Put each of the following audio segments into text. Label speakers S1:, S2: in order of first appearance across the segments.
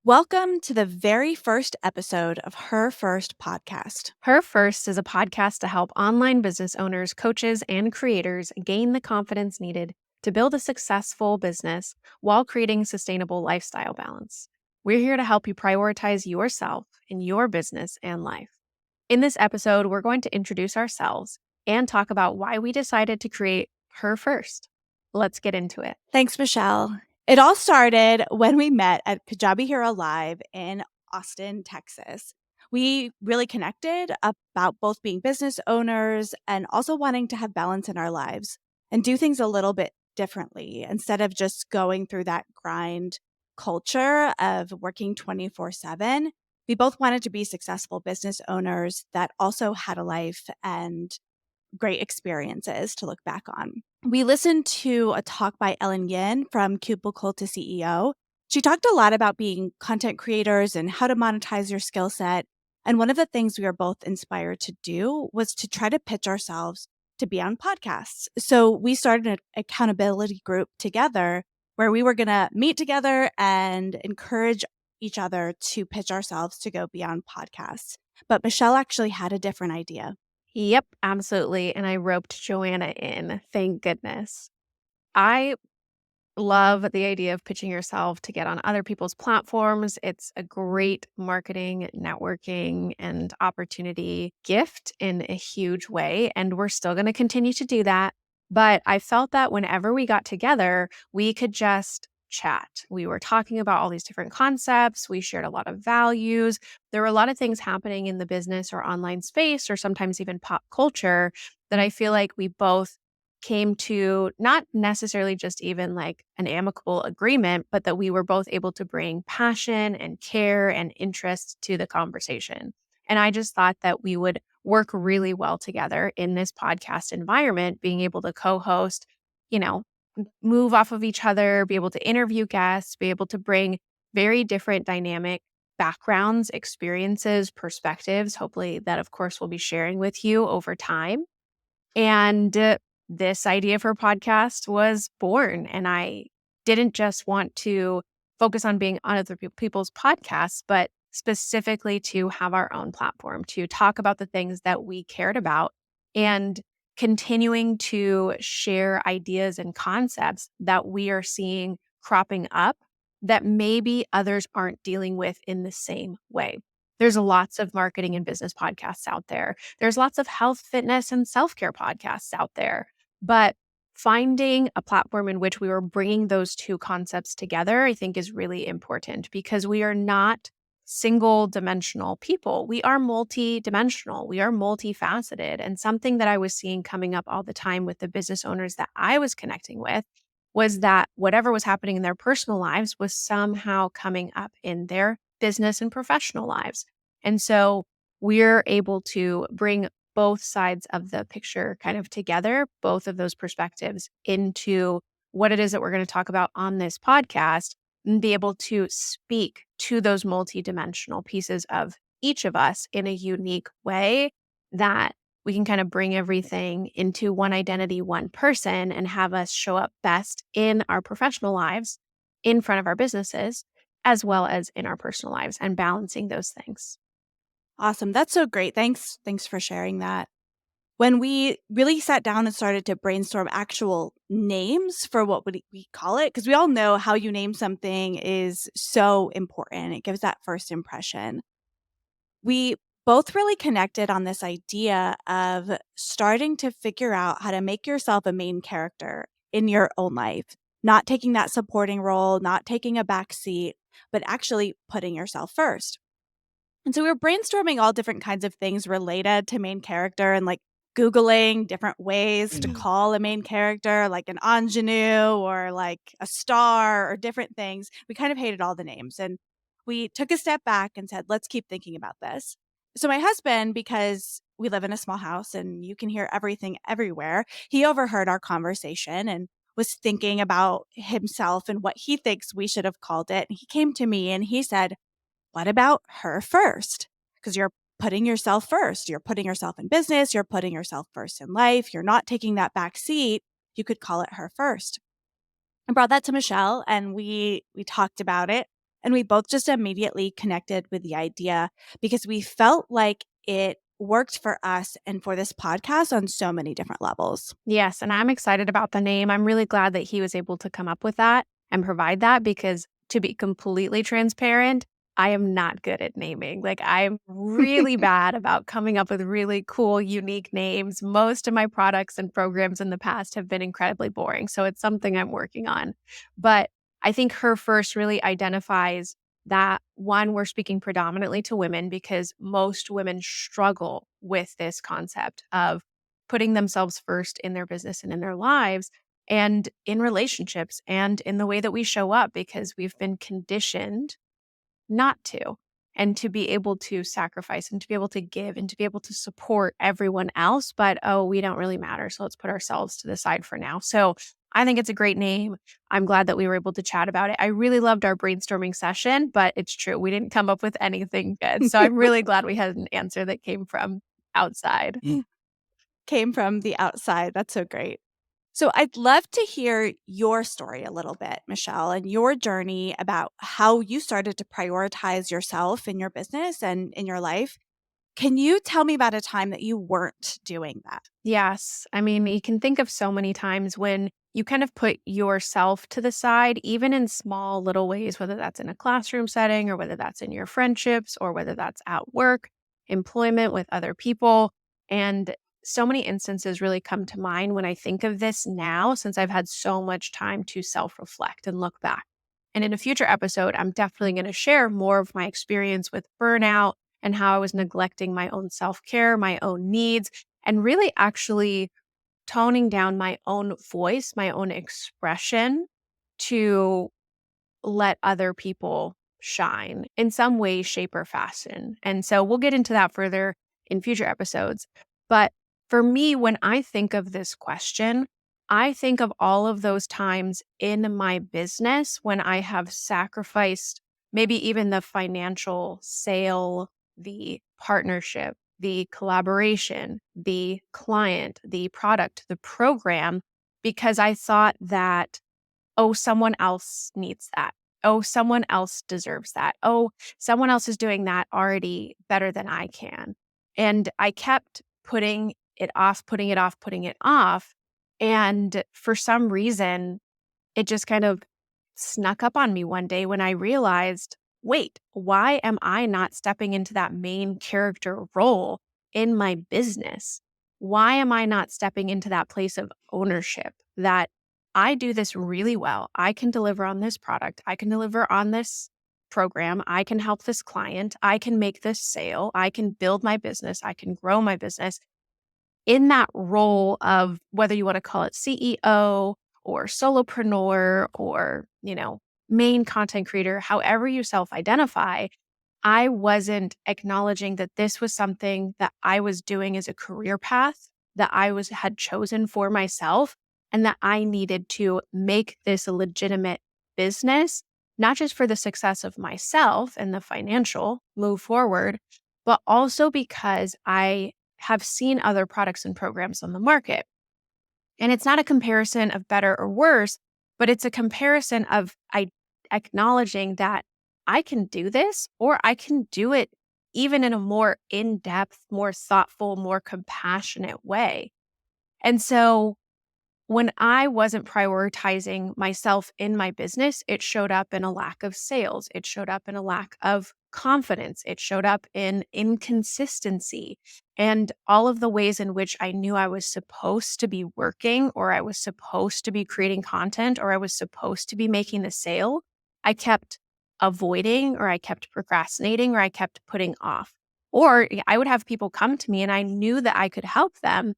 S1: Welcome to the very first episode of Her First podcast.
S2: Her First is a podcast to help online business owners, coaches, and creators gain the confidence needed to build a successful business while creating sustainable lifestyle balance. We're here to help you prioritize yourself in your business and life. In this episode, we're going to introduce ourselves and talk about why we decided to create Her First. Let's get into it.
S1: Thanks, Michelle. It all started when we met at Kajabi Hero Live in Austin, Texas. We really connected about both being business owners and also wanting to have balance in our lives and do things a little bit differently instead of just going through that grind culture of working 24/7. We both wanted to be successful business owners that also had a life and great experiences to look back on. We listened to a talk by Ellen Yin from Cubicle to CEO. She talked a lot about being content creators and how to monetize your skill set. And one of the things we were both inspired to do was to try to pitch ourselves to be on podcasts. So we started an accountability group together where we were going to meet together and encourage each other to pitch ourselves to go be on podcasts. But Michelle actually had a different idea.
S2: Yep, absolutely. And I roped Joanna in. Thank goodness. I love the idea of pitching yourself to get on other people's platforms. It's a great marketing, networking, and opportunity gift in a huge way. And we're still going to continue to do that. But I felt that whenever we got together, we could just chat. We were talking about all these different concepts. We shared a lot of values. There were a lot of things happening in the business or online space, or sometimes even pop culture, that I feel like we both came to not necessarily just even like an amicable agreement, but that we were both able to bring passion and care and interest to the conversation. And I just thought that we would work really well together in this podcast environment, being able to co-host, move off of each other, be able to interview guests, be able to bring very different dynamic backgrounds, experiences, perspectives. Hopefully that, of course, we'll be sharing with you over time. And this idea for podcast was born. And I didn't just want to focus on being on other people's podcasts, but specifically to have our own platform, to talk about the things that we cared about and continuing to share ideas and concepts that we are seeing cropping up that maybe others aren't dealing with in the same way. There's lots of marketing and business podcasts out there. There's lots of health, fitness, and self-care podcasts out there. But finding a platform in which we were bringing those two concepts together, I think is really important because we are not single dimensional people. We are multi-dimensional. We are multifaceted. And something that I was seeing coming up all the time with the business owners that I was connecting with was that whatever was happening in their personal lives was somehow coming up in their business and professional lives. And so we're able to bring both sides of the picture kind of together, both of those perspectives into what it is that we're going to talk about on this podcast and be able to speak to those multidimensional pieces of each of us in a unique way that we can kind of bring everything into one identity, one person, and have us show up best in our professional lives, in front of our businesses, as well as in our personal lives and balancing those things.
S1: Awesome. That's so great. Thanks for sharing that. When we really sat down and started to brainstorm actual names for what would we call it, because we all know how you name something is so important. It gives that first impression. We both really connected on this idea of starting to figure out how to make yourself a main character in your own life, not taking that supporting role, not taking a back seat, but actually putting yourself first. And so we were brainstorming all different kinds of things related to main character and like Googling different ways to call a main character, like an ingenue or like a star or different things. We kind of hated all the names. And we took a step back and said, let's keep thinking about this. So my husband, because we live in a small house and you can hear everything everywhere, he overheard our conversation and was thinking about himself and what he thinks we should have called it. And he came to me and he said, what about Her First? Because you're putting yourself first. You're putting yourself in business. You're putting yourself first in life. You're not taking that back seat. You could call it Her First. I brought that to Michelle and we talked about it. And we both just immediately connected with the idea because we felt like it worked for us and for this podcast on so many different levels.
S2: Yes, and I'm excited about the name. I'm really glad that he was able to come up with that and provide that because to be completely transparent, I am not good at naming. Like I'm really bad about coming up with really cool, unique names. Most of my products and programs in the past have been incredibly boring. So it's something I'm working on. But I think her first really identifies that one, we're speaking predominantly to women because most women struggle with this concept of putting themselves first in their business and in their lives and in relationships and in the way that we show up because we've been conditioned not to and to be able to sacrifice and to be able to give and to be able to support everyone else. But oh, we don't really matter. So let's put ourselves to the side for now. So I think it's a great name. I'm glad that we were able to chat about it. I really loved our brainstorming session, but it's true. We didn't come up with anything good. So I'm really glad we had an answer that came from outside.
S1: Came from the outside. That's so great. So I'd love to hear your story a little bit, Michelle, and your journey about how you started to prioritize yourself in your business and in your life. Can you tell me about a time that you weren't doing that?
S2: Yes. I mean, you can think of so many times when you kind of put yourself to the side, even in small little ways, whether that's in a classroom setting or whether that's in your friendships or whether that's at work, employment with other people. And so many instances really come to mind when I think of this now, since I've had so much time to self reflect and look back. And in a future episode, I'm definitely going to share more of my experience with burnout and how I was neglecting my own self care, my own needs and really actually toning down my own voice, my own expression to let other people shine in some way, shape, or fashion. And so we'll get into that further in future episodes. But for me, when I think of this question, I think of all of those times in my business when I have sacrificed maybe even the financial sale, the partnership, the collaboration, the client, the product, the program, because I thought that oh, someone else needs that. Oh, someone else deserves that. Oh, someone else is doing that already better than I can. And I kept putting it off, putting it off, putting it off. And for some reason, it just kind of snuck up on me one day when I realized, wait, why am I not stepping into that main character role in my business? Why am I not stepping into that place of ownership that I do this really well? I can deliver on this product. I can deliver on this program. I can help this client. I can make this sale. I can build my business. I can grow my business in that role of whether you want to call it CEO or solopreneur or, main content creator, however you self identify, I wasn't acknowledging that this was something that I was doing as a career path that had chosen for myself and that I needed to make this a legitimate business, not just for the success of myself and the financial move forward, but also because I have seen other products and programs on the market. And it's not a comparison of better or worse, but it's a comparison of acknowledging that I can do this or I can do it even in a more in depth, more thoughtful, more compassionate way. And so when I wasn't prioritizing myself in my business, it showed up in a lack of sales. It showed up in a lack of confidence. It showed up in inconsistency and all of the ways in which I knew I was supposed to be working or I was supposed to be creating content or I was supposed to be making the sale. I kept avoiding or I kept procrastinating or I kept putting off. Or I would have people come to me and I knew that I could help them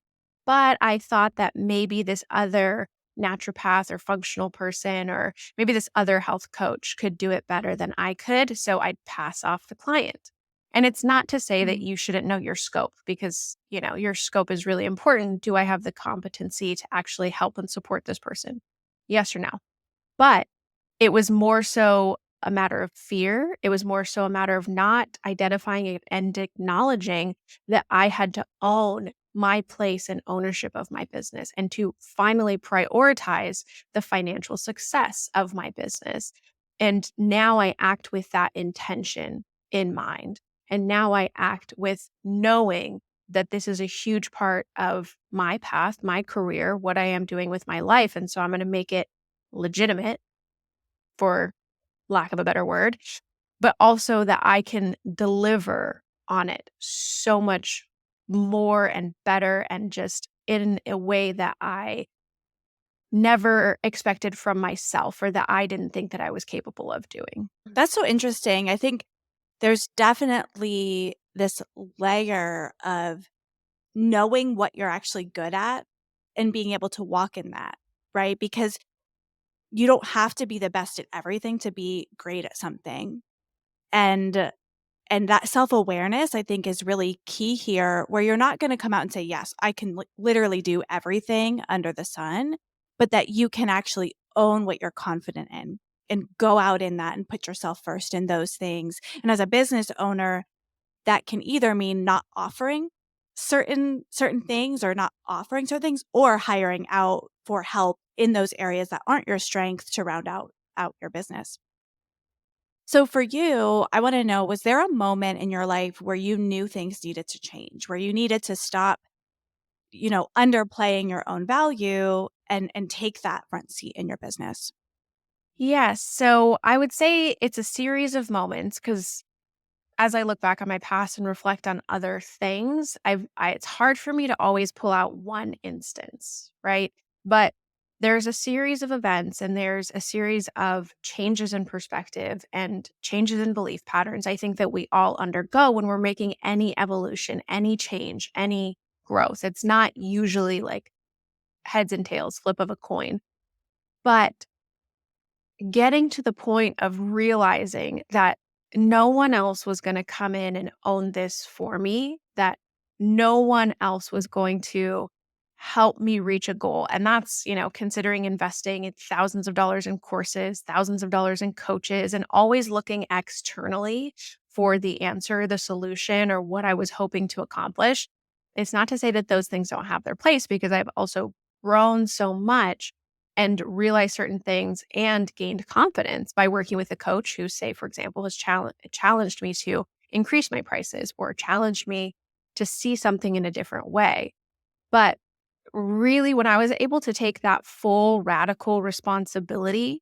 S2: but I thought that maybe this other naturopath or functional person, or maybe this other health coach could do it better than I could. So I'd pass off the client. And it's not to say that
S1: Mm.
S2: you shouldn't know your scope because, your scope is really important. Do I have the competency to actually help and support this person? Yes or no? But it was more so a matter of fear. It was more so a matter of not identifying it and acknowledging that I had to own my place and ownership of my business and to finally prioritize the financial success of my business. And now I act with that intention in mind. And now I act with knowing that this is a huge part of my path, my career, what I am doing with my life. And so I'm going to make it legitimate, for lack of a better word, but also that I can deliver on it so much more and better and just in a way that I never expected from myself or that I didn't think that I was capable of doing.
S1: That's so interesting. I think there's definitely this layer of knowing what you're actually good at and being able to walk in that, right? Because you don't have to be the best at everything to be great at something. And and that self-awareness I think is really key here, where you're not going to come out and say, "Yes, I can literally do everything under the sun," but that you can actually own what you're confident in and go out in that and put yourself first in those things. And as a business owner, that can either mean not offering certain things or not offering certain things, or hiring out for help in those areas that aren't your strength to round out your business. So for you, I want to know, was there a moment in your life where you knew things needed to change, where you needed to stop, underplaying your own value and take that front seat in your business?
S2: Yes. So I would say it's a series of moments because as I look back on my past and reflect on other things, it's hard for me to always pull out one instance, right? But there's a series of events and there's a series of changes in perspective and changes in belief patterns I think that we all undergo when we're making any evolution, any change, any growth. It's not usually like heads and tails, flip of a coin. But getting to the point of realizing that no one else was going to come in and own this for me, that no one else was going to help me reach a goal. And that's, considering investing in thousands of dollars in courses, thousands of dollars in coaches, and always looking externally for the answer, the solution, or what I was hoping to accomplish. It's not to say that those things don't have their place because I've also grown so much and realized certain things and gained confidence by working with a coach who, say, for example, has challenged me to increase my prices or challenged me to see something in a different way. But really, when I was able to take that full radical responsibility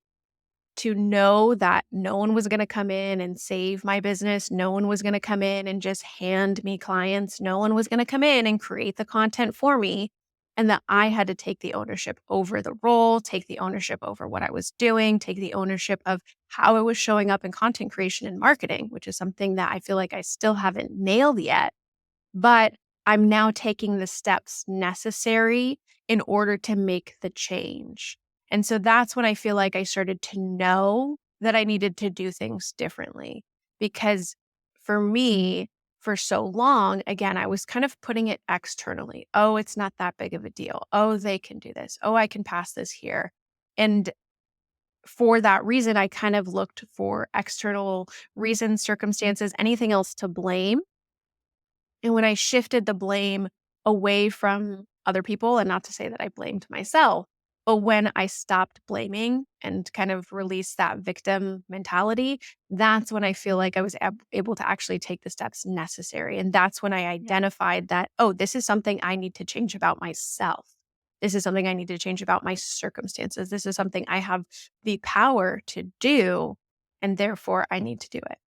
S2: to know that no one was going to come in and save my business. No one was going to come in and just hand me clients. No one was going to come in and create the content for me. And that I had to take the ownership over the role, take the ownership over what I was doing, take the ownership of how I was showing up in content creation and marketing, which is something that I feel like I still haven't nailed yet. But I'm now taking the steps necessary in order to make the change. And so that's when I feel like I started to know that I needed to do things differently. Because for me, for so long, again, I was kind of putting it externally. Oh, it's not that big of a deal. Oh, they can do this. Oh, I can pass this here. And for that reason, I kind of looked for external reasons, circumstances, anything else to blame. And when I shifted the blame away from other people, and not to say that I blamed myself, but when I stopped blaming and kind of released that victim mentality, that's when I feel like I was able to actually take the steps necessary. And that's when I
S1: Yeah.
S2: identified that, oh, this is something I need to change about myself. This is something I need to change about my circumstances. This is something I have the power to do. And therefore, I need to do it.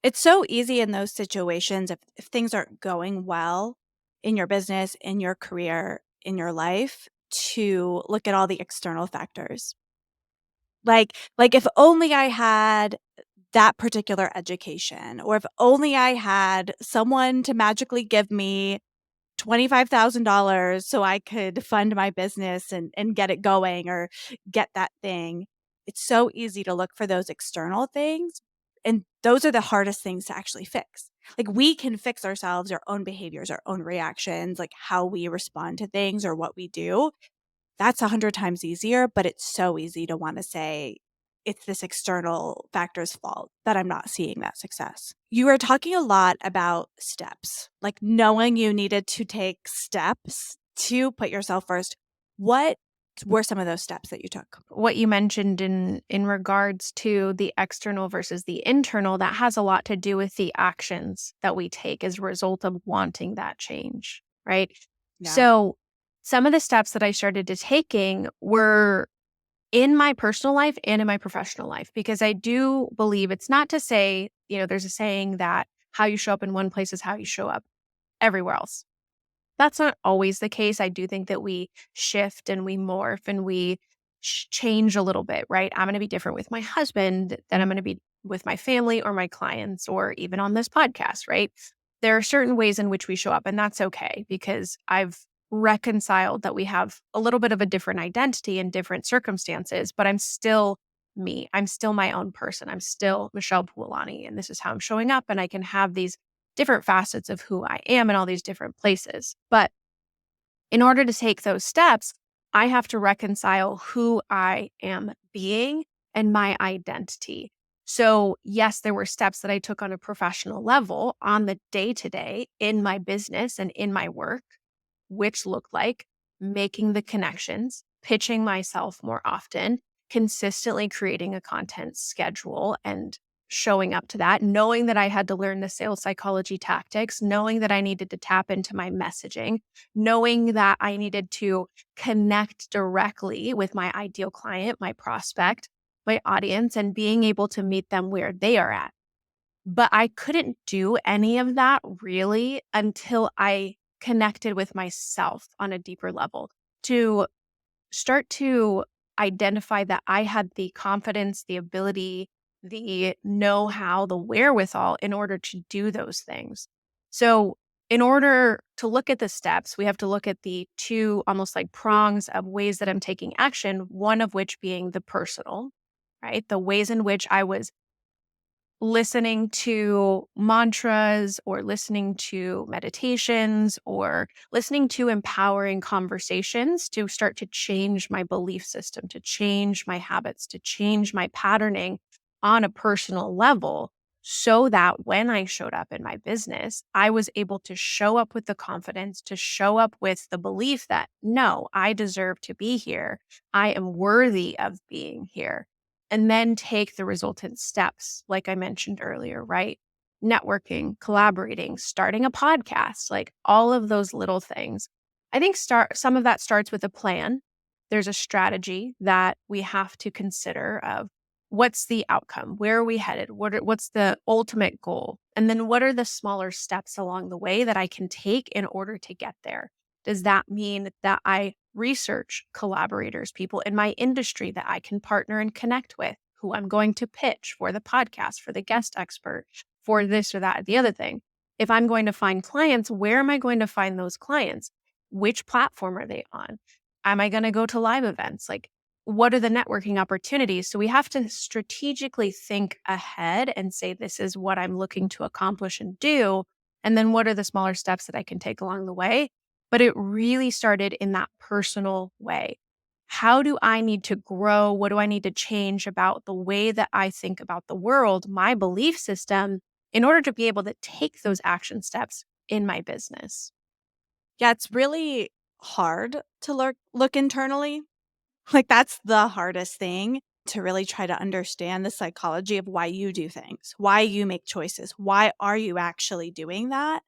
S1: It's so easy in those situations, if things aren't going well in your business, in your career, in your life, to look at all the external factors. Like if only I had that particular education, or if only I had someone to magically give me $25,000 so I could fund my business and get it going or get that thing. It's so easy to look for those external things, and those are the hardest things to actually fix. Like, we can fix ourselves, our own behaviors, our own reactions, like how we respond to things or what we do. That's 100 times easier, but it's so easy to wanna say, "It's this external factor's fault that I'm not seeing that success." You were talking a lot about steps, like knowing you needed to take steps to put yourself first. What were some of those steps that you took?
S2: What you mentioned in regards to the external versus the internal, that has a lot to do with the actions that we take as a result of wanting that change, right?
S1: Yeah.
S2: So some of the steps that I started to taking were in my personal life and in my professional life, because I do believe, it's not to say, there's a saying that how you show up in one place is how you show up everywhere else. That's not always the case. I do think that we shift and we morph and we change a little bit, right? I'm going to be different with my husband than I'm going to be with my family or my clients or even on this podcast, right? There are certain ways in which we show up, and that's okay because I've reconciled that we have a little bit of a different identity in different circumstances, but I'm still me. I'm still my own person. I'm still Michelle Puolani, and this is how I'm showing up. And I can have these different facets of who I am in all these different places. But in order to take those steps, I have to reconcile who I am being and my identity. So, yes, there were steps that I took on a professional level on the day to day in my business and in my work, which looked like making the connections, pitching myself more often, consistently creating a content schedule and showing up to that, knowing that I had to learn the sales psychology tactics, knowing that I needed to tap into my messaging, knowing that I needed to connect directly with my ideal client, my prospect, my audience, and being able to meet them where they are at. But I couldn't do any of that really until I connected with myself on a deeper level to start to identify that I had the confidence, the ability, the know how, the wherewithal in order to do those things. So, in order to look at the steps, we have to look at the two almost like prongs of ways that I'm taking action, one of which being the personal, right? The ways in which I was listening to mantras or listening to meditations or listening to empowering conversations to start to change my belief system, to change my habits, to change my patterning on a personal level so that when I showed up in my business, I was able to show up with the confidence, to show up with the belief that no, I deserve to be here. I am worthy of being here, and then take the resultant steps, like I mentioned earlier, right? Networking, collaborating, starting a podcast, like all of those little things. I think some of that starts with a plan. There's a strategy that we have to consider of what's the outcome? Where are we headed? What's the ultimate goal? And then what are the smaller steps along the way that I can take in order to get there? Does that mean that I research collaborators, people in my industry that I can partner and connect with, who I'm going to pitch for the podcast, for the guest expert, for this or that, the other thing? If I'm going to find clients, where am I going to find those clients? Which platform are they on? Am I going to go to live events? Like, what are the networking opportunities? So we have to strategically think ahead and say, this is what I'm looking to accomplish and do. And then what are the smaller steps that I can take along the way? But it really started in that personal way. How do I need to grow? What do I need to change about the way that I think about the world, my belief system, in order to be able to take those action steps in my business?
S1: Yeah, it's really hard to look internally. Like, that's the hardest thing, to really try to understand the psychology of why you do things, why you make choices, why are you actually doing that?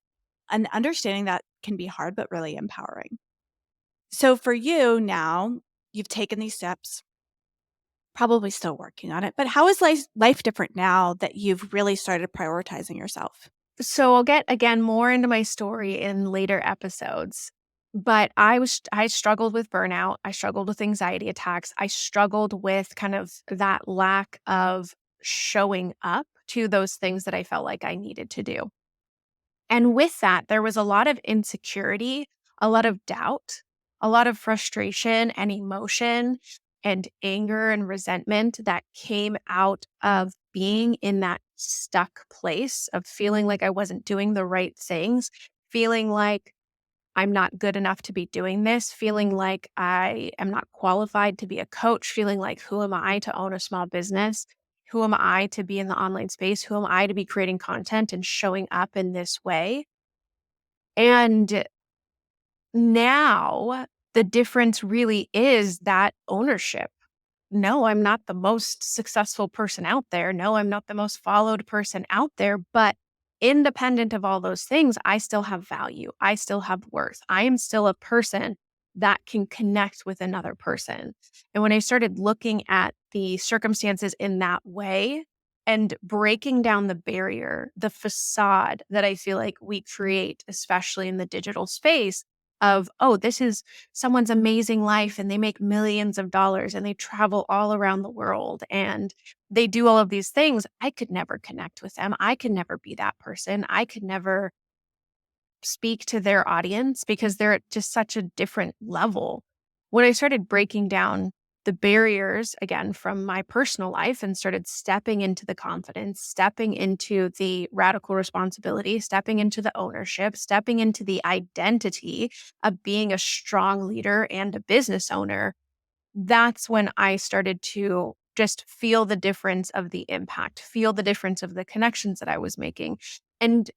S1: And understanding that can be hard, but really empowering. So for you now, you've taken these steps, probably still working on it, but how is life different now that you've really started prioritizing yourself?
S2: So I'll get again more into my story in later episodes. But I struggled with burnout. I struggled with anxiety attacks. I struggled with kind of that lack of showing up to those things that I felt like I needed to do. And with that, there was a lot of insecurity, a lot of doubt, a lot of frustration and emotion and anger and resentment that came out of being in that stuck place of feeling like I wasn't doing the right things, feeling like I'm not good enough to be doing this, feeling like I am not qualified to be a coach, feeling like who am I to own a small business? Who am I to be in the online space? Who am I to be creating content and showing up in this way? And now the difference really is that ownership. No, I'm not the most successful person out there. No, I'm not the most followed person out there. But independent of all those things, I still have value. I still have worth. I am still a person that can connect with another person. And when I started looking at the circumstances in that way and breaking down the barrier, the facade that I feel like we create, especially in the digital space, of, oh, this is someone's amazing life and they make millions of dollars and they travel all around the world and they do all of these things. I could never connect with them. I could never be that person. I could never speak to their audience because they're at just such a different level. When I started breaking down the barriers again from my personal life and started stepping into the confidence, stepping into the radical responsibility, stepping into the ownership, stepping into the identity of being a strong leader and a business owner, that's when I started to just feel the difference of the impact, feel the difference of the connections that I was making. And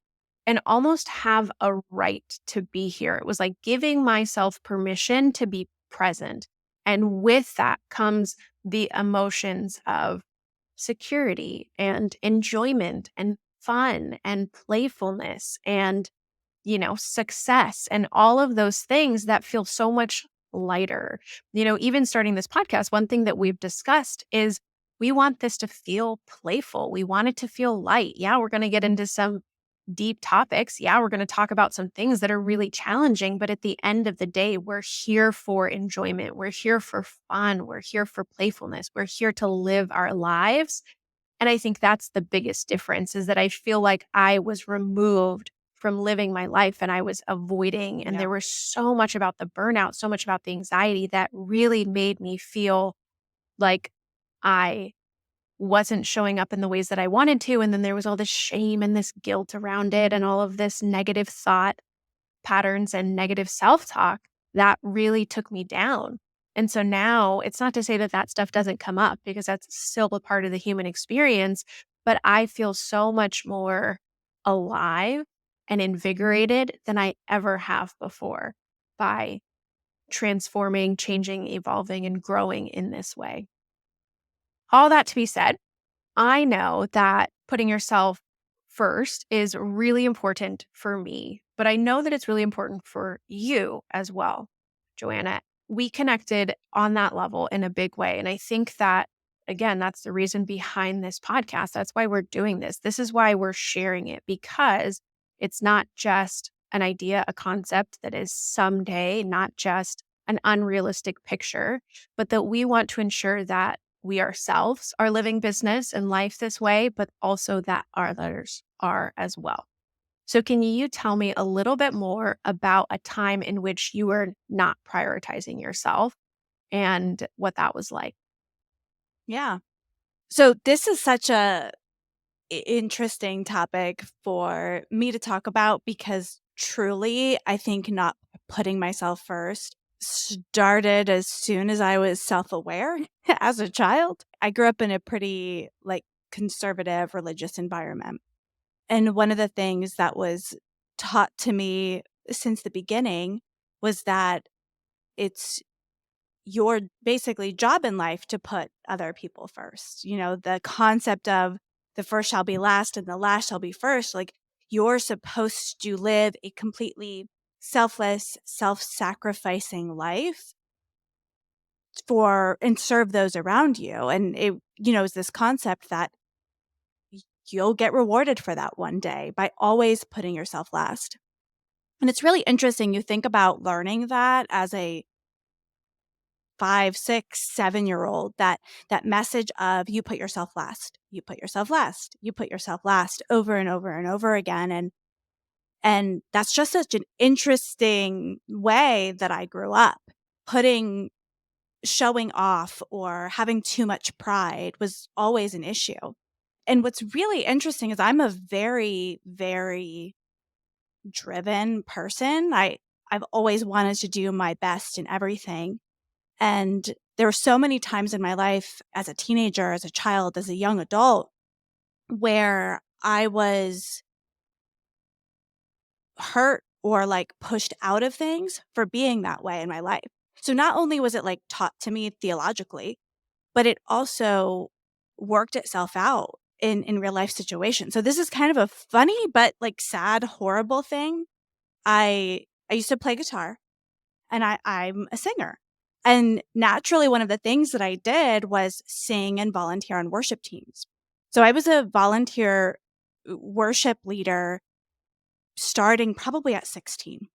S2: almost have a right to be here. It was like giving myself permission to be present. And with that comes the emotions of security and enjoyment and fun and playfulness and, success and all of those things that feel so much lighter. Even starting this podcast, one thing that we've discussed is we want this to feel playful. We want it to feel light. Yeah, we're going to get into some deep topics. Yeah, we're going to talk about some things that are really challenging, but at the end of the day, we're here for enjoyment. We're here for fun. We're here for playfulness. We're here to live our lives. And I think that's the biggest difference is that I feel like I was removed from living my life and I was avoiding. And
S1: Yeah.
S2: there was so much about the burnout, so much about the anxiety that really made me feel like I wasn't showing up in the ways that I wanted to. And then there was all this shame and this guilt around it and all of this negative thought patterns and negative self talk that really took me down. And so now it's not to say that that stuff doesn't come up because that's still a part of the human experience, but I feel so much more alive and invigorated than I ever have before by transforming, changing, evolving, and growing in this way. All that to be said, I know that putting yourself first is really important for me, but I know that it's really important for you as well, Joanna. We connected on that level in a big way. And I think that, again, that's the reason behind this podcast. That's why we're doing this. This is why we're sharing it because it's not just an idea, a concept that is someday, not just an unrealistic picture, but that we want to ensure that we ourselves are living business and life this way, but also that others are as well. So, can you tell me a little bit more about a time in which you were not prioritizing yourself and what that was like?
S1: Yeah. So this is such a interesting topic for me to talk about because truly, I think not putting myself first started as soon as I was self-aware as a child. I grew up in a pretty conservative religious environment. And one of the things that was taught to me since the beginning was that it's your basically job in life to put other people first. The concept of the first shall be last and the last shall be first. Like you're supposed to live a completely selfless, self-sacrificing life for and serve those around you. And is this concept that you'll get rewarded for that one day by always putting yourself last. And it's really interesting. You think about learning that as a 5, 6, 7-year old, that message of you put yourself last, you put yourself last, you put yourself last over and over and over again. And that's just such an interesting way that I grew up. Putting showing off or having too much pride was always an issue. And what's really interesting is I'm a very, very driven person. I've always wanted to do my best in everything. And there were so many times in my life as a teenager, as a child, as a young adult, where I was hurt or pushed out of things for being that way in my life. So not only was it like taught to me theologically, but it also worked itself out in real life situations. So this is kind of a funny but like sad, horrible thing. I used to play guitar and I'm a singer. And naturally one of the things that I did was sing and volunteer on worship teams. So I was a volunteer worship leader starting probably at 16.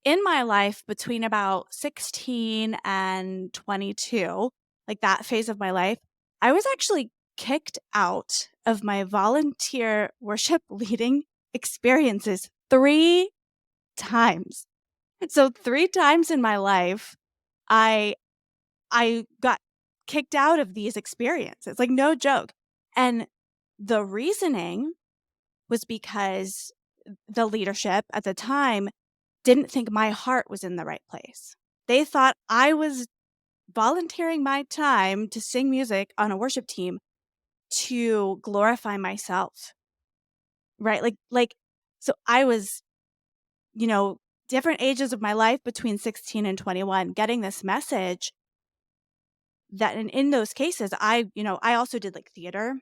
S1: In my life between about 16 and 22, like that phase of my life, I was actually kicked out of my volunteer worship leading experiences 3 times. So 3 times in my life, I I got kicked out of these experiences, like, no joke. And the reasoning was because the leadership at the time didn't think my heart was in the right place. They thought I was volunteering my time to sing music on a worship team to glorify myself, right? So I was, you know, different ages of my life between 16 and 21 getting this message that in those cases, I also did like theater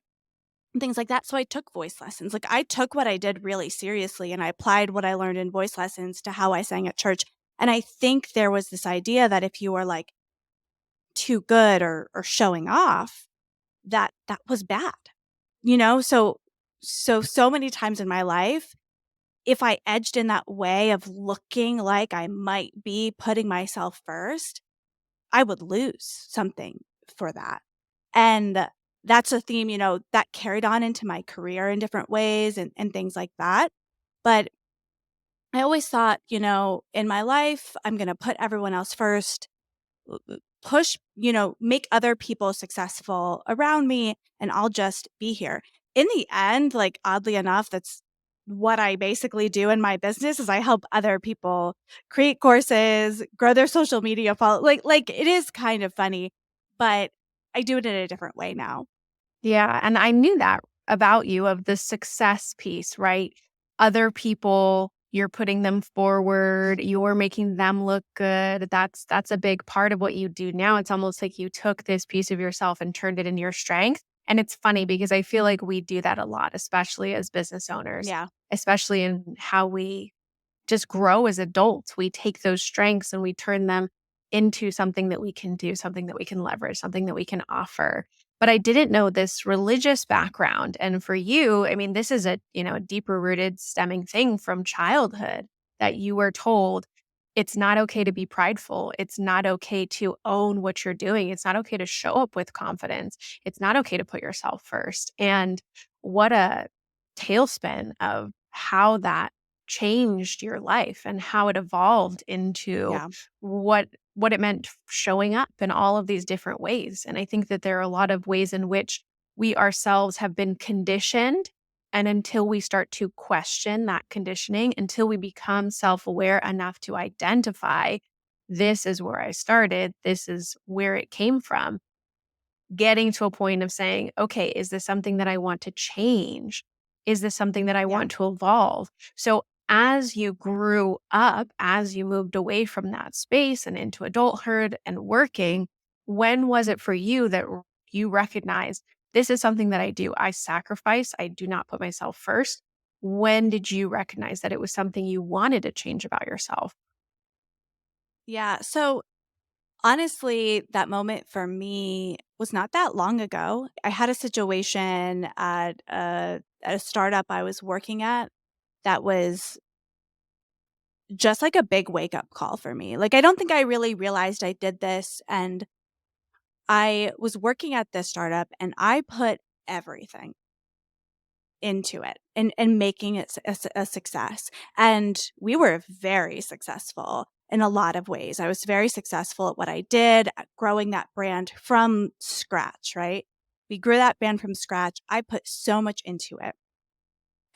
S1: and things like that. So I took voice lessons. Like I took what I did really seriously and I applied what I learned in voice lessons to how I sang at church. And I think there was this idea that if you were like too good or showing off, that was bad. So many times in my life, if I edged in that way of looking like I might be putting myself first, I would lose something for that. And that's a theme, that carried on into my career in different ways and things like that. But I always thought, in my life, I'm going to put everyone else first, push, make other people successful around me, and I'll just be here. In the end, like oddly enough, that's what I basically do in my business is I help other people create courses, grow their social media follow like it is kind of funny, but I do it in a different way now.
S2: Yeah, and I knew that about you of the success piece, right? Other people, you're putting them forward, you're making them look good. That's a big part of what you do now. It's almost like you took this piece of yourself and turned it into your strength. And it's funny because I feel like we do that a lot, especially as business owners,
S1: Yeah.
S2: especially in how we just grow as adults. We take those strengths and we turn them into something that we can do, something that we can leverage, something that we can offer. But I didn't know this religious background. And for you, I mean, this is a deeper rooted stemming thing from childhood that you were told it's not okay to be prideful. It's not okay to own what you're doing. It's not okay to show up with confidence. It's not okay to put yourself first. And what a tailspin of how that changed your life and how it evolved into
S1: Yeah.
S2: what it meant showing up in all of these different ways. And I think that there are a lot of ways in which we ourselves have been conditioned. And until we start to question that conditioning, until we become self aware enough to identify this is where I started, this is where it came from, getting to a point of saying, okay, is this something that I want to change? Is this something that I
S1: Yeah.
S2: want to evolve? So, as you grew up, as you moved away from that space and into adulthood and working, when was it for you that you recognized this is something that I do? I sacrifice, I do not put myself first. When did you recognize that it was something you wanted to change about yourself?
S1: Yeah. So honestly, that moment for me was not that long ago. I had a situation at a startup I was working at that was just like a big wake up call for me. Like I don't think I really realized I did this, and I was working at this startup and I put everything into it and making it a success. And we were very successful in a lot of ways. I was very successful at what I did, at growing that brand from scratch, right? We grew that brand from scratch. I put so much into it.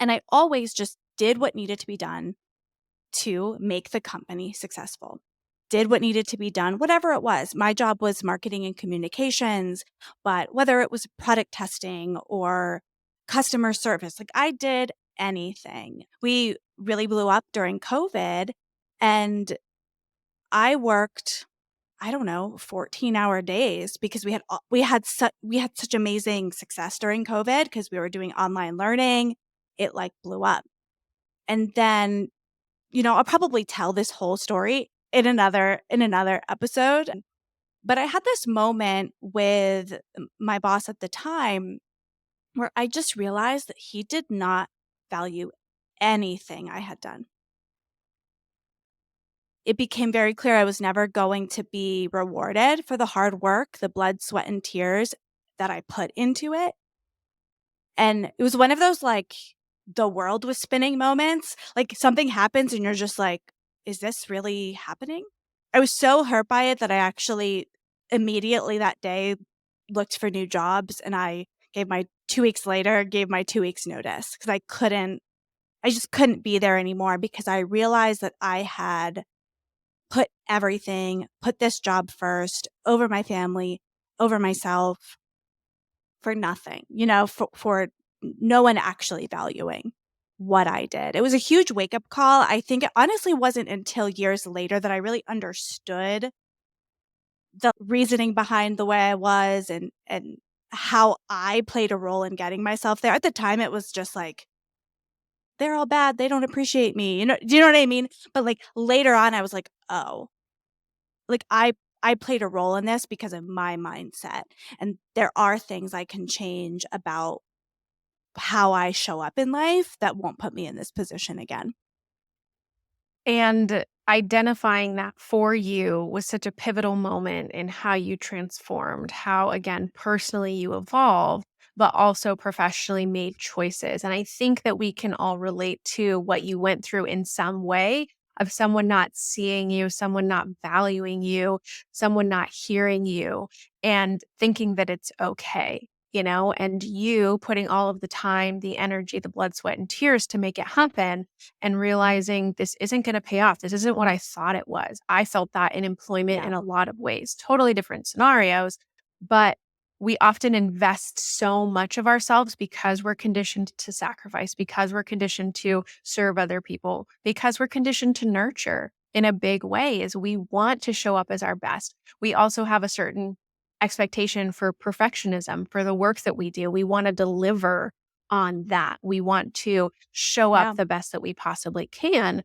S1: And I always just did what needed to be done to make the company successful. Did what needed to be done, whatever it was. My job was marketing and communications, but whether it was product testing or customer service, like I did anything. We really blew up during COVID, and I worked, I don't know, 14-hour days because we had such amazing success during COVID because we were doing online learning. It like blew up. And then, I'll probably tell this whole story in another episode. But I had this moment with my boss at the time where I just realized that he did not value anything I had done. It became very clear I was never going to be rewarded for the hard work, the blood, sweat, and tears that I put into it. And it was one of those like the world was spinning moments. Like something happens and you're just like, is this really happening? I was so hurt by it that I actually immediately that day looked for new jobs and I gave my 2 weeks later, gave my 2 weeks notice because I just couldn't be there anymore because I realized that I had put this job first over my family, over myself for nothing, for no one actually valuing what I did. It was a huge wake up call. I think it honestly wasn't until years later that I really understood the reasoning behind the way I was and how I played a role in getting myself there. At the time, it was just like, they're all bad. They don't appreciate me. Do you know what I mean? But like later on, I was like, oh, like I played a role in this because of my mindset. And there are things I can change about how I show up in life that won't put me in this position again.
S2: And identifying that for you was such a pivotal moment in how you transformed, how, again, personally you evolved, but also professionally made choices. And I think that we can all relate to what you went through in some way of someone not seeing you, someone not valuing you, someone not hearing you, and thinking that it's okay. And you putting all of the time, the energy, the blood, sweat, and tears to make it happen and realizing this isn't going to pay off. This isn't what I thought it was. I felt that in employment
S1: Yeah.
S2: in a lot of ways, totally different scenarios, but we often invest so much of ourselves because we're conditioned to sacrifice, because we're conditioned to serve other people, because we're conditioned to nurture in a big way is we want to show up as our best. We also have a certain expectation for perfectionism for the work that we do. We want to deliver on that. We want to show up
S1: Yeah.
S2: the best that we possibly can,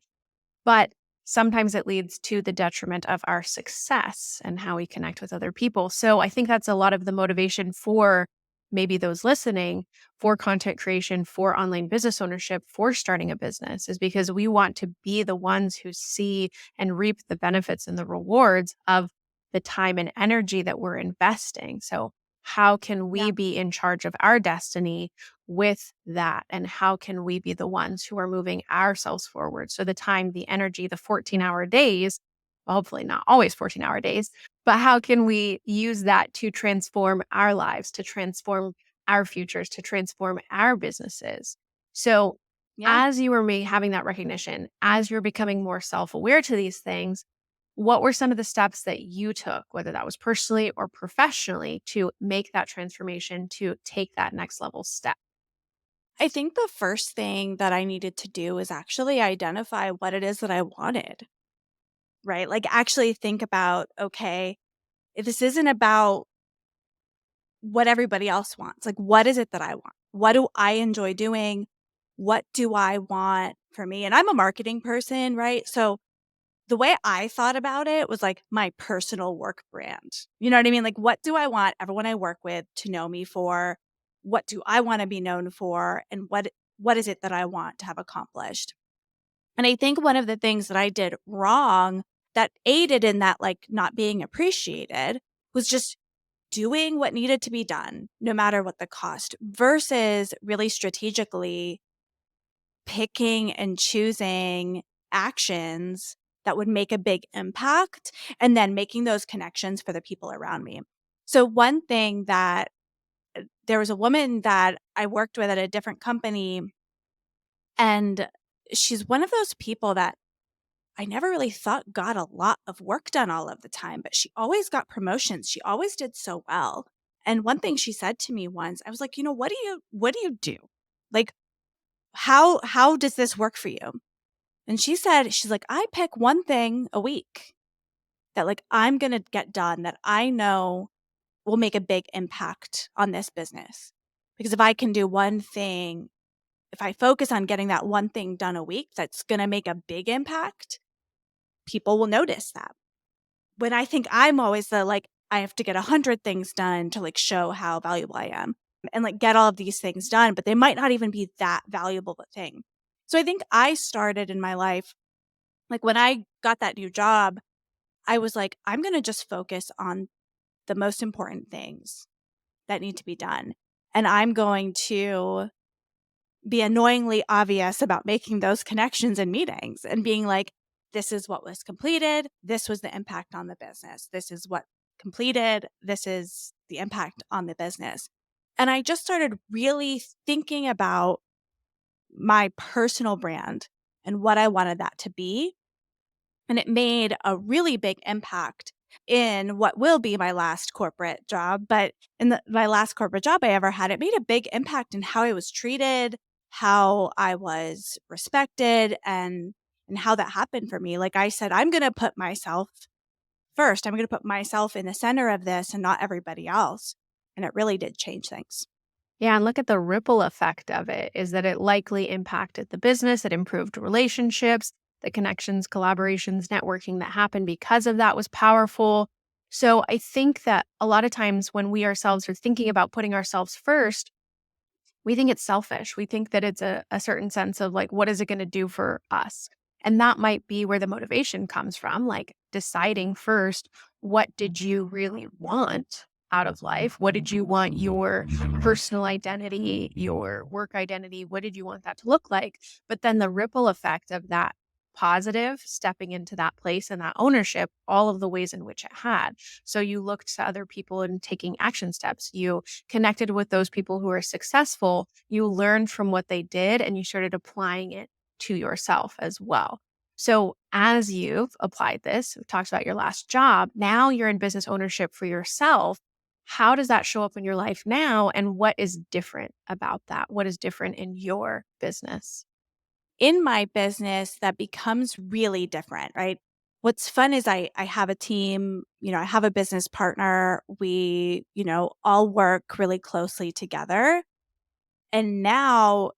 S2: but sometimes it leads to the detriment of our success and how we connect with other people. So I think that's a lot of the motivation for maybe those listening for content creation, for online business ownership, for starting a business is because we want to be the ones who see and reap the benefits and the rewards of the time and energy that we're investing. So how can
S1: Yeah.
S2: we be in charge of our destiny with that? And how can we be the ones who are moving ourselves forward? So the time, the energy, the 14-hour days, well, hopefully not always 14-hour days, but how can we use that to transform our lives, to transform our futures, to transform our businesses? So
S1: Yeah.
S2: as you were having that recognition, as you're becoming more self-aware to these things, what were some of the steps that you took, whether that was personally or professionally, to make that transformation, to take that next level step?
S1: I think the first thing that I needed to do is actually identify what it is that I wanted, right? Like actually think about, okay, this isn't about what everybody else wants. Like, what is it that I want? What do I enjoy doing? What do I want for me? And I'm a marketing person, right? So the way I thought about it was like my personal work brand. You know what I mean? Like, what do I want everyone I work with to know me for? What do I want to be known for? And what is it that I want to have accomplished? And I think one of the things that I did wrong that aided in that like not being appreciated was just doing what needed to be done, no matter what the cost, versus really strategically picking and choosing actions that would make a big impact and then making those connections for the people around me. So, one thing that there was a woman that I worked with at a different company, and she's one of those people that I never really thought got a lot of work done all of the time, but she always got promotions. She always did so well. And one thing she said to me once, I was like, what do you do? Like, how does this work for you? And she's like, I pick one thing a week. that like I'm going to get done that I know will make a big impact on this business. Because if I can do one thing, if I focus on getting that one thing done a week that's going to make a big impact, people will notice that. When I think I'm always the like, I have to get 100 things done to like show how valuable I am and like get all of these things done, but they might not even be that valuable of a thing. So I think I started in my life, like when I got that new job, I was like, I'm going to just focus on the most important things that need to be done. And I'm going to be annoyingly obvious about making those connections in meetings and being like, this is what was completed. This was the impact on the business. This is what completed. This is the impact on the business. And I just started really thinking about my personal brand and what I wanted that to be. And it made a really big impact in what will be my last corporate job. But in my last corporate job I ever had, it made a big impact in how I was treated, how I was respected, and how that happened for me. Like I said, I'm going to put myself first. I'm going to put myself in the center of this and not everybody else. And it really did change things.
S2: Yeah, and look at the ripple effect of it is that it likely impacted the business, it improved relationships, the connections, collaborations, networking that happened because of that was powerful. So I think that a lot of times when we ourselves are thinking about putting ourselves first, we think it's selfish. We think that it's a certain sense of like, what is it going to do for us? And that might be where the motivation comes from, like deciding first, what did you really want out of life? What did you want your personal identity, your work identity? What did you want that to look like? But then the ripple effect of that positive stepping into that place and that ownership, all of the ways in which it had. So you looked to other people and taking action steps. You connected with those people who are successful, you learned from what they did and you started applying it to yourself as well. So, as you've applied this, we talked about your last job, now you're in business ownership for yourself. How does that show up in your life now? And what is different about that? What is different in your business?
S1: In my business, that becomes really different, right? What's fun is I have a team, I have a business partner. We, all work really closely together. And now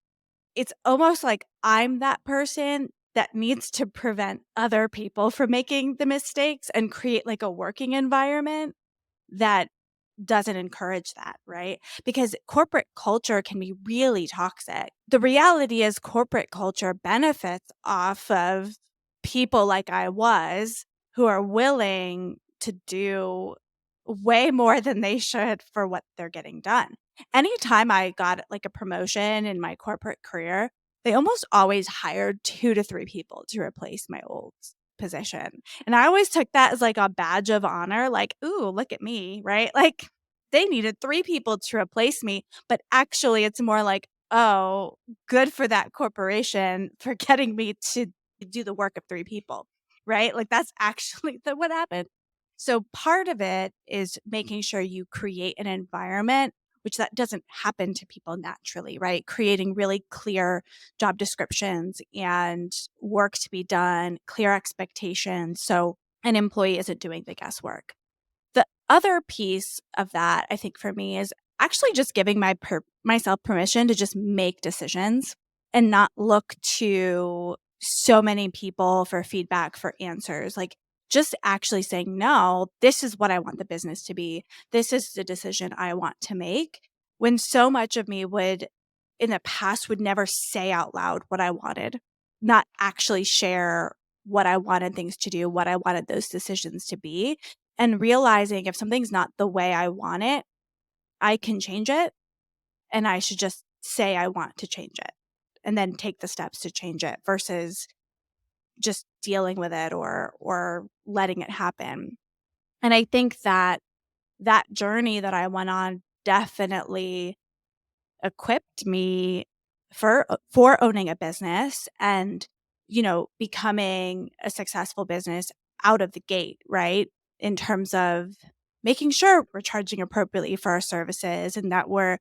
S1: it's almost like I'm that person that needs to prevent other people from making the mistakes and create like a working environment that doesn't encourage that, right? Because corporate culture can be really toxic. The reality is corporate culture benefits off of people like I was who are willing to do way more than they should for what they're getting done. Anytime I got like a promotion in my corporate career, they almost always hired 2 to 3 people to replace my old position. And I always took that as like a badge of honor, like, "Ooh, look at me," right? Like they needed 3 people to replace me, but actually it's more like, "Oh, good for that corporation for getting me to do the work of 3 people," right? Like that's actually what happened. So part of it is making sure you create an environment which that doesn't happen to people naturally, right? Creating really clear job descriptions and work to be done, clear expectations. So an employee isn't doing the guesswork. The other piece of that, I think for me, is actually just giving myself permission to just make decisions and not look to so many people for feedback, for answers. Like just actually saying, no, this is what I want the business to be. This is the decision I want to make. When so much of me would, in the past, would never say out loud what I wanted, not actually share what I wanted things to do, what I wanted those decisions to be, and realizing if something's not the way I want it, I can change it, and I should just say I want to change it and then take the steps to change it versus just dealing with it or letting it happen. And I think that that journey that I went on definitely equipped me for owning a business and, becoming a successful business out of the gate, right? In terms of making sure we're charging appropriately for our services and that we're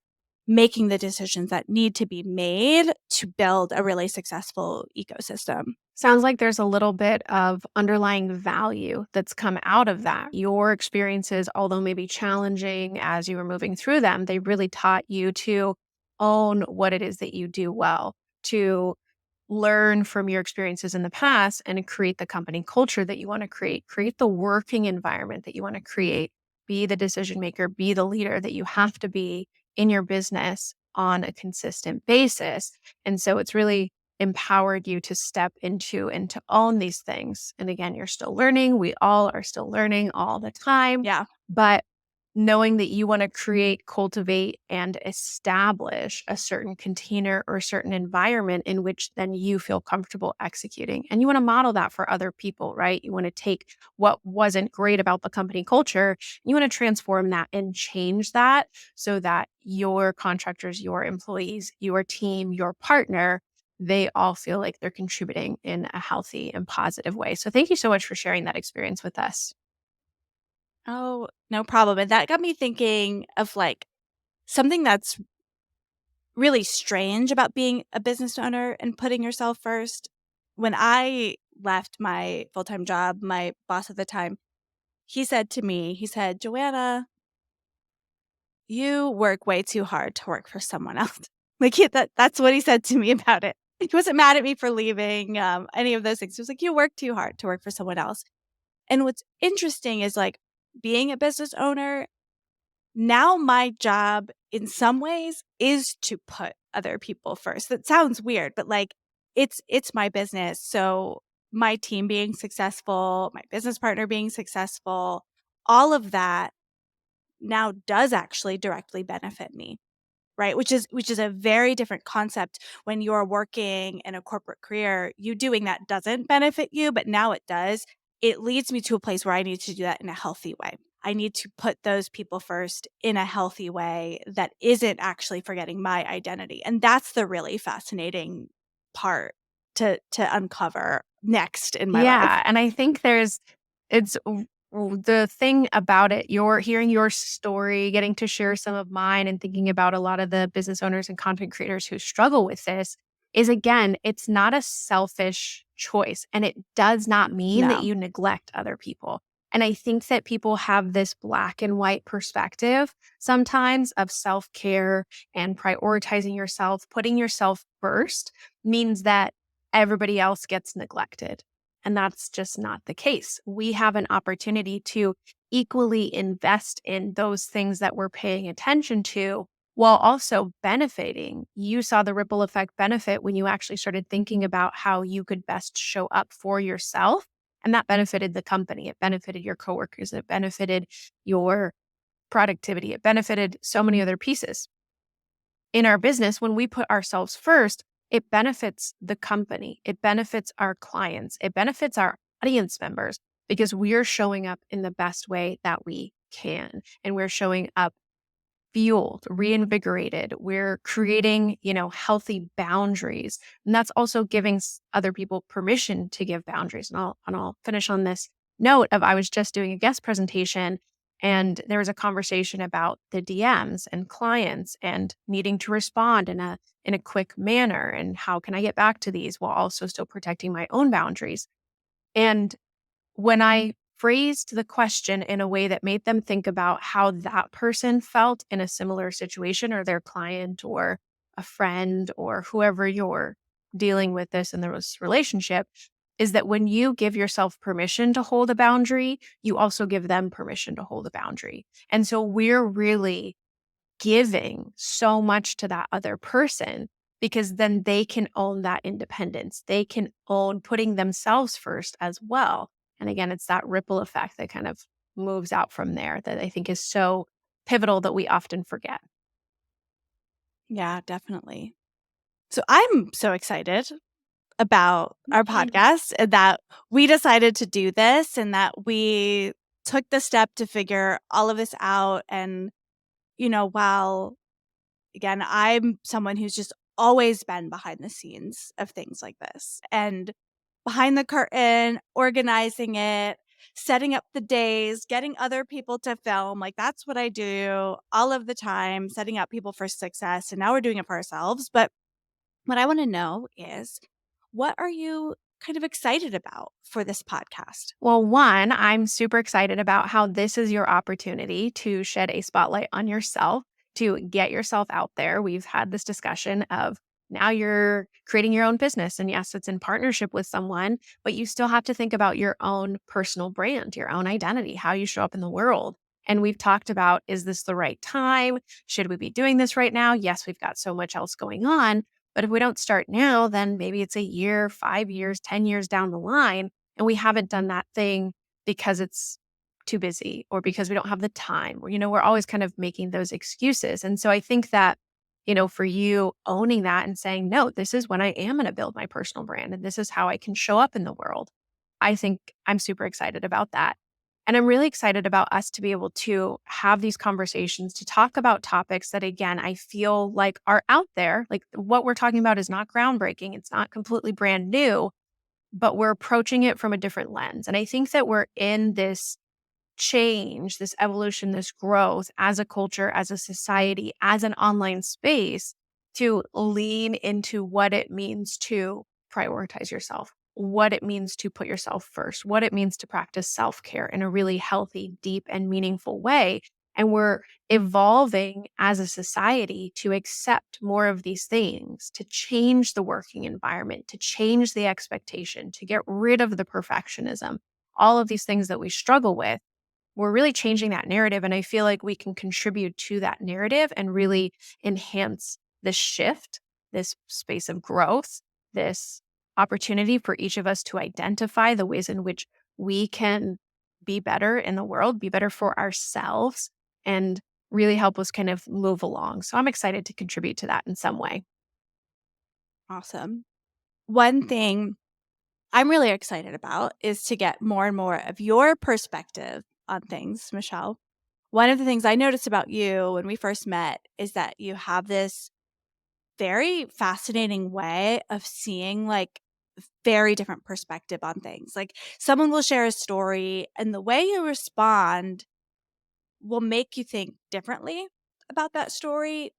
S1: making the decisions that need to be made to build a really successful ecosystem.
S2: Sounds like there's a little bit of underlying value that's come out of that. Your experiences, although maybe challenging as you were moving through them, they really taught you to own what it is that you do well, to learn from your experiences in the past and create the company culture that you want to create the working environment that you want to create, be the decision maker, be the leader that you have to be in your business on a consistent basis. And so it's really empowered you to step into and to own these things. And again, you're still learning. We all are still learning all the time.
S1: Yeah.
S2: But knowing that you want to create, cultivate, and establish a certain container or a certain environment in which then you feel comfortable executing. And you want to model that for other people, right? You want to take what wasn't great about the company culture, you want to transform that and change that so that your contractors, your employees, your team, your partner, they all feel like they're contributing in a healthy and positive way. So thank you so much for sharing that experience with us.
S1: Oh, no problem. And that got me thinking of like something that's really strange about being a business owner and putting yourself first. When I left my full time job, my boss at the time, he said to me, he said, Joanna, you work way too hard to work for someone else. Like that's what he said to me about it. He wasn't mad at me for leaving, any of those things. He was like, you work too hard to work for someone else. And what's interesting is like being a business owner, now my job in some ways is to put other people first. That sounds weird, but like it's my business. So my team being successful, my business partner being successful, all of that now does actually directly benefit me. Right, which is a very different concept when you're working in a corporate career. You doing that doesn't benefit you, but now it does. It leads me to a place where I need to do that in a healthy way. I need to put those people first in a healthy way that isn't actually forgetting my identity, and that's the really fascinating part to uncover next in my life.
S2: Yeah, and I think it's the thing about it, you're hearing your story, getting to share some of mine and thinking about a lot of the business owners and content creators who struggle with this is again, it's not a selfish choice and it does not mean that
S1: No.
S2: you neglect other people. And I think that people have this black and white perspective sometimes of self-care and prioritizing yourself, putting yourself first means that everybody else gets neglected. And that's just not the case. We have an opportunity to equally invest in those things that we're paying attention to while also benefiting. You saw the ripple effect benefit when you actually started thinking about how you could best show up for yourself. And that benefited the company. It benefited your coworkers. It benefited your productivity. It benefited so many other pieces in our business, when we put ourselves first, it benefits the company, it benefits our clients, it benefits our audience members because we're showing up in the best way that we can. And we're showing up fueled, reinvigorated. We're creating, healthy boundaries. And that's also giving other people permission to give boundaries. And I'll finish on this note of I was just doing a guest presentation and there was a conversation about the DMs and clients and needing to respond in a quick manner and how can I get back to these while also still protecting my own boundaries. And when I phrased the question in a way that made them think about how that person felt in a similar situation or their client or a friend or whoever you're dealing with this in this relationship, is that when you give yourself permission to hold a boundary, you also give them permission to hold a boundary. And so we're really giving so much to that other person because then they can own that independence. They can own putting themselves first as well. And again, it's that ripple effect that kind of moves out from there that I think is so pivotal that we often forget.
S1: Yeah, definitely. So I'm so excited about our podcast and that we decided to do this and that we took the step to figure all of this out. And, while again, I'm someone who's just always been behind the scenes of things like this and behind the curtain, organizing it, setting up the days, getting other people to film. Like that's what I do all of the time, setting up people for success. And now we're doing it for ourselves. But what I want to know is what are you kind of excited about for this podcast?
S2: Well, one, I'm super excited about how this is your opportunity to shed a spotlight on yourself, to get yourself out there. We've had this discussion of now you're creating your own business. And yes, it's in partnership with someone, but you still have to think about your own personal brand, your own identity, how you show up in the world. And we've talked about, is this the right time? Should we be doing this right now? Yes, we've got so much else going on. But if we don't start now, then maybe it's a year, 5 years, 10 years down the line and we haven't done that thing because it's too busy or because we don't have the time or, we're always kind of making those excuses. And so I think that, for you owning that and saying, no, this is when I am going to build my personal brand and this is how I can show up in the world. I think I'm super excited about that. And I'm really excited about us to be able to have these conversations, to talk about topics that, again, I feel like are out there. Like what we're talking about is not groundbreaking, it's not completely brand new, but we're approaching it from a different lens. And I think that we're in this change, this evolution, this growth as a culture, as a society, as an online space to lean into what it means to prioritize yourself, what it means to put yourself first, what it means to practice self care in a really healthy, deep, and meaningful way. And we're evolving as a society to accept more of these things, to change the working environment, to change the expectation, to get rid of the perfectionism, all of these things that we struggle with. We're really changing that narrative. And I feel like we can contribute to that narrative and really enhance this shift, this space of growth, this opportunity for each of us to identify the ways in which we can be better in the world, be better for ourselves, and really help us kind of move along. So I'm excited to contribute to that in some way.
S1: Awesome. One thing I'm really excited about is to get more and more of your perspective on things, Michelle. One of the things I noticed about you when we first met is that you have this very fascinating way of seeing like very different perspective on things. Like someone will share a story and the way you respond will make you think differently about that story,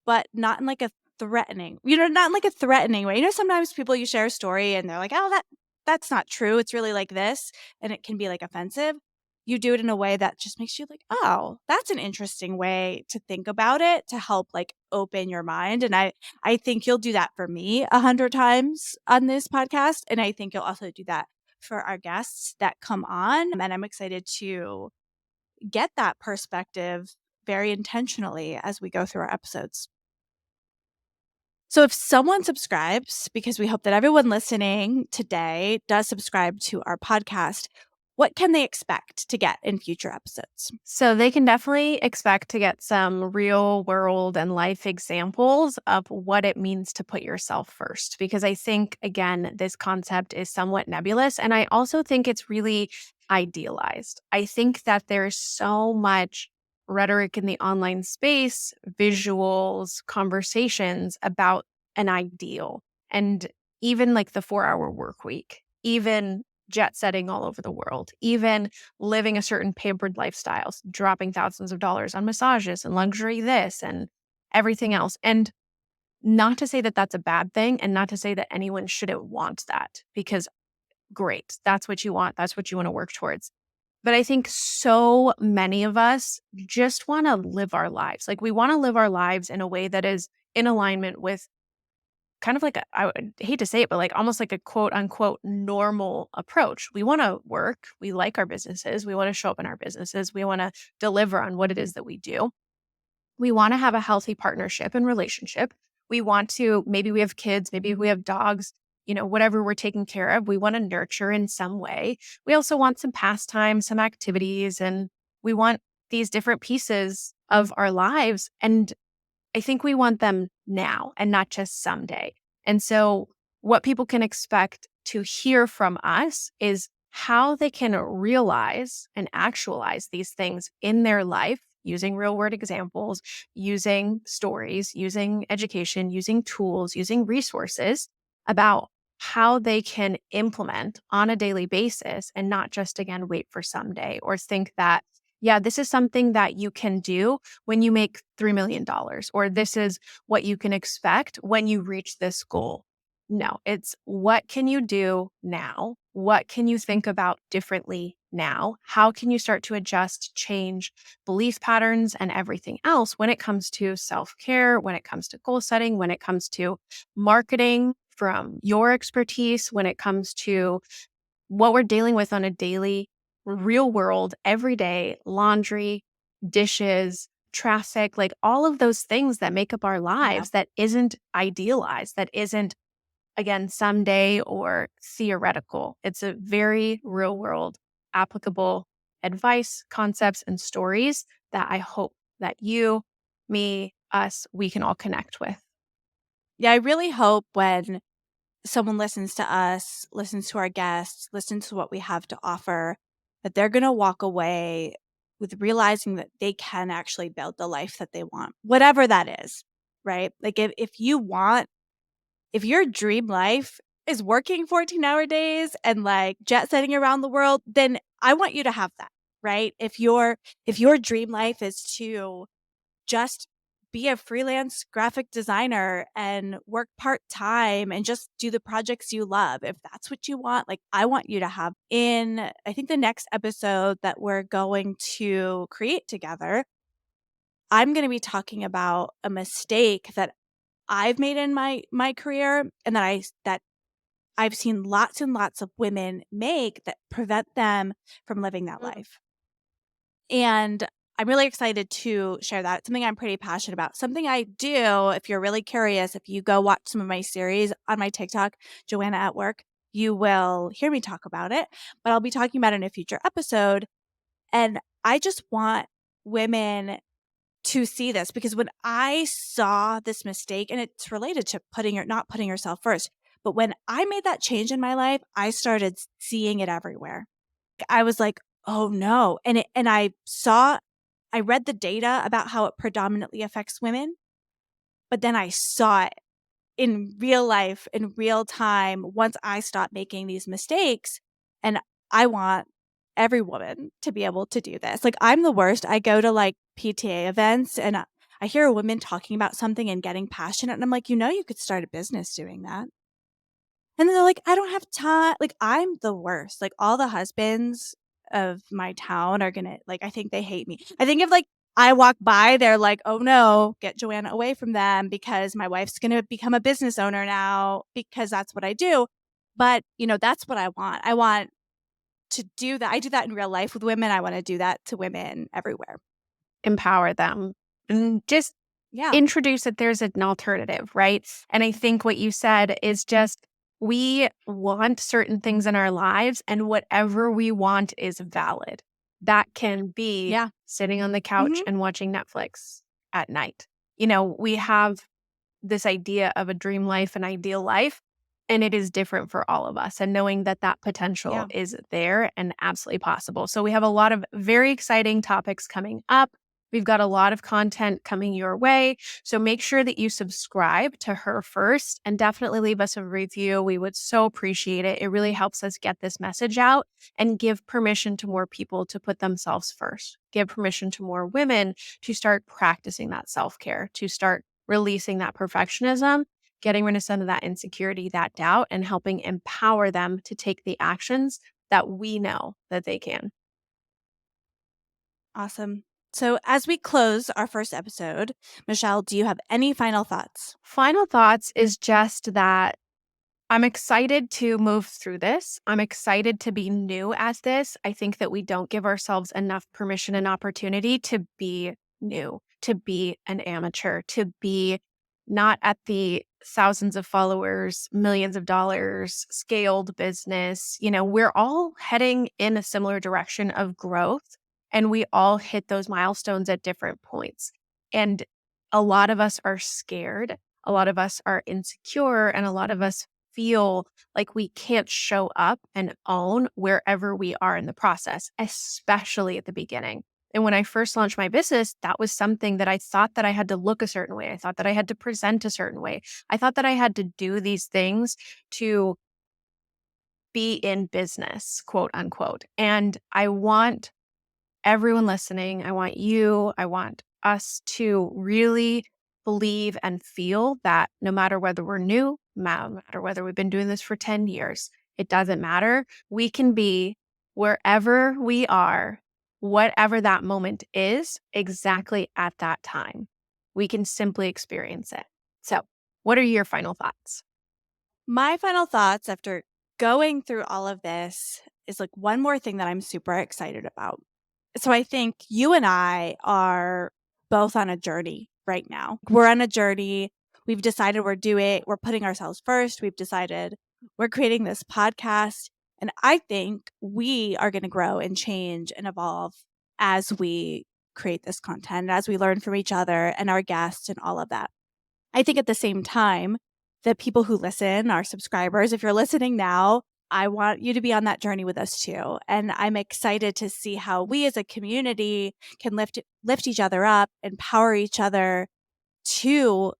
S1: but not in like a threatening, not in like a threatening way. Sometimes people you share a story and they're like, "Oh, that's not true. It's really like this." And it can be like offensive. You do it in a way that just makes you like, "Oh, that's an interesting way to think about it to help like open your mind." And I think you'll do that for me 100 times on this podcast, and I think you'll also do that for our guests that come on. And I'm excited to get that perspective very intentionally as we go through our episodes. So if someone subscribes, because we hope that everyone listening today does subscribe to our podcast, what can they expect to get in future episodes?
S2: So they can definitely expect to get some real world and life examples of what it means to put yourself first. Because I think, again, this concept is somewhat nebulous. And I also think it's really idealized. I think that there's so much rhetoric in the online space, visuals, conversations about an ideal. And even like the 4-hour work week, even jet setting all over the world, even living a certain pampered lifestyle, dropping thousands of dollars on massages and luxury this and everything else. And not to say that that's a bad thing and not to say that anyone shouldn't want that because great, that's what you want. That's what you want to work towards. But I think so many of us just want to live our lives. Like we want to live our lives in a way that is in alignment with kind of like I would hate to say it, but like almost like a quote unquote normal approach. We want to work. We like our businesses. We want to show up in our businesses. We want to deliver on what it is that we do. We want to have a healthy partnership and relationship. We want to, maybe we have kids, maybe we have dogs, whatever we're taking care of, we want to nurture in some way. We also want some pastime, some activities, and we want these different pieces of our lives. And I think we want them now and not just someday. And so, what people can expect to hear from us is how they can realize and actualize these things in their life using real world examples, using stories, using education, using tools, using resources about how they can implement on a daily basis and not just, again, wait for someday or think that, yeah, this is something that you can do when you make $3 million, or this is what you can expect when you reach this goal. No, it's what can you do now? What can you think about differently now? How can you start to adjust, change belief patterns and everything else when it comes to self care, when it comes to goal setting, when it comes to marketing from your expertise, when it comes to what we're dealing with on a daily, real world, everyday laundry, dishes, traffic, like all of those things that make up our
S1: Yeah.
S2: lives that isn't idealized, that isn't, again, someday or theoretical. It's a very real world, applicable advice, concepts, and stories that I hope that you, me, us, we can all connect with.
S1: Yeah, I really hope when someone listens to us, listens to our guests, listens to what we have to offer, that they're going to walk away with realizing that they can actually build the life that they want, whatever that is, right? Like if you want, if your dream life is working 14-hour days and like jet setting around the world, then I want you to have that, right? If your dream life is to just be a freelance graphic designer and work part-time and just do the projects you love. If that's what you want, like I want you to have in I think the next episode that we're going to create together, I'm going to be talking about a mistake that I've made in my career and that I've seen lots and lots of women make that prevent them from living that
S2: Mm.
S1: life. And I'm really excited to share that. It's something I'm pretty passionate about. Something I do, if you're really curious, if you go watch some of my series on my TikTok, Joanna at Work, you will hear me talk about it, but I'll be talking about it in a future episode. And I just want women to see this because when I saw this mistake, and it's related to not putting yourself first, but when I made that change in my life, I started seeing it everywhere. I was like, "Oh, no." And I read the data about how it predominantly affects women, but then I saw it in real life, in real time, once I stopped making these mistakes, and I want every woman to be able to do this. Like, I'm the worst. I go to, like, PTA events, and I hear a woman talking about something and getting passionate, and I'm like, you could start a business doing that." And then they're like, "I don't have time." Like, I'm the worst. Like, all the husbands of my town are gonna like, I think they hate me. I think if, like, I walk by, they're like, "Oh, no, get Joanna away from them because my wife's gonna become a business owner now because that's what I do." But, that's what I want. I want to do that. I do that in real life with women. I wanna do that to women everywhere.
S2: Empower them and just
S1: Yeah.
S2: introduce that there's an alternative, right? And I think what you said is just we want certain things in our lives, and whatever we want is valid. That can be
S1: Yeah.
S2: sitting on the couch
S1: Mhm.
S2: and watching Netflix at night. We have this idea of a dream life, an ideal life, and it is different for all of us. And knowing that that potential
S1: Yeah.
S2: is there and absolutely possible. So, we have a lot of very exciting topics coming up. We've got a lot of content coming your way. So, make sure that you subscribe to her first and definitely leave us a review. We would so appreciate it. It really helps us get this message out and give permission to more people to put themselves first, give permission to more women to start practicing that self care, to start releasing that perfectionism, getting rid of some of that insecurity, that doubt, and helping empower them to take the actions that we know that they can.
S1: Awesome. So, as we close our first episode, Michelle, do you have any final thoughts?
S2: Final thoughts is just that I'm excited to move through this. I'm excited to be new at this. I think that we don't give ourselves enough permission and opportunity to be new, to be an amateur, to be not at the thousands of followers, millions of dollars, scaled business. We're all heading in a similar direction of growth, and we all hit those milestones at different points. And a lot of us are scared. A lot of us are insecure, and a lot of us feel like we can't show up and own wherever we are in the process, especially at the beginning. And when I first launched my business, that was something that I thought that I had to look a certain way. I thought that I had to present a certain way. I thought that I had to do these things to be in business, quote unquote. And I want everyone listening, I want us to really believe and feel that no matter whether we're new, no matter whether we've been doing this for 10 years, it doesn't matter. We can be wherever we are, whatever that moment is, exactly at that time. We can simply experience it. So, what are your final thoughts?
S1: My final thoughts after going through all of this is like one more thing that I'm super excited about. So I think you and I are both on a journey right now. We're on a journey. We've decided we're putting ourselves first. We've decided we're creating this podcast. And I think we are going to grow and change and evolve as we create this content, as we learn from each other and our guests and all of that. I think at the same time, the people who listen, our subscribers, if you're listening now, I want you to be on that journey with us too. And I'm excited to see how we as a community can lift each other up, empower each other to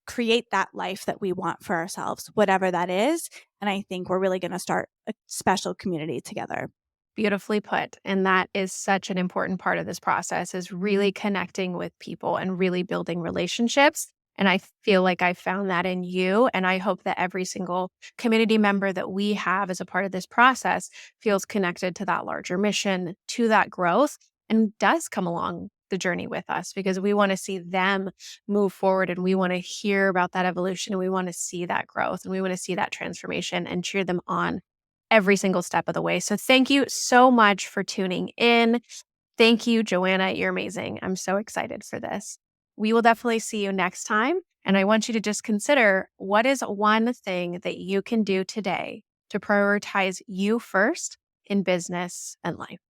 S1: create that life that we want for ourselves, whatever that is. And I think we're really going to start a special community together.
S2: Beautifully put. And that is such an important part of this process is really connecting with people and really building relationships. And I feel like I found that in you. And I hope that every single community member that we have as a part of this process feels connected to that larger mission, to that growth, and does come along the journey with us because we want to see them move forward and we want to hear about that evolution and we want to see that growth and we want to see that transformation and cheer them on every single step of the way. So thank you so much for tuning in. Thank you, Joanna. You're amazing. I'm so excited for this. We will definitely see you next time. And I want you to just consider what is one thing that you can do today to prioritize you first in business and life.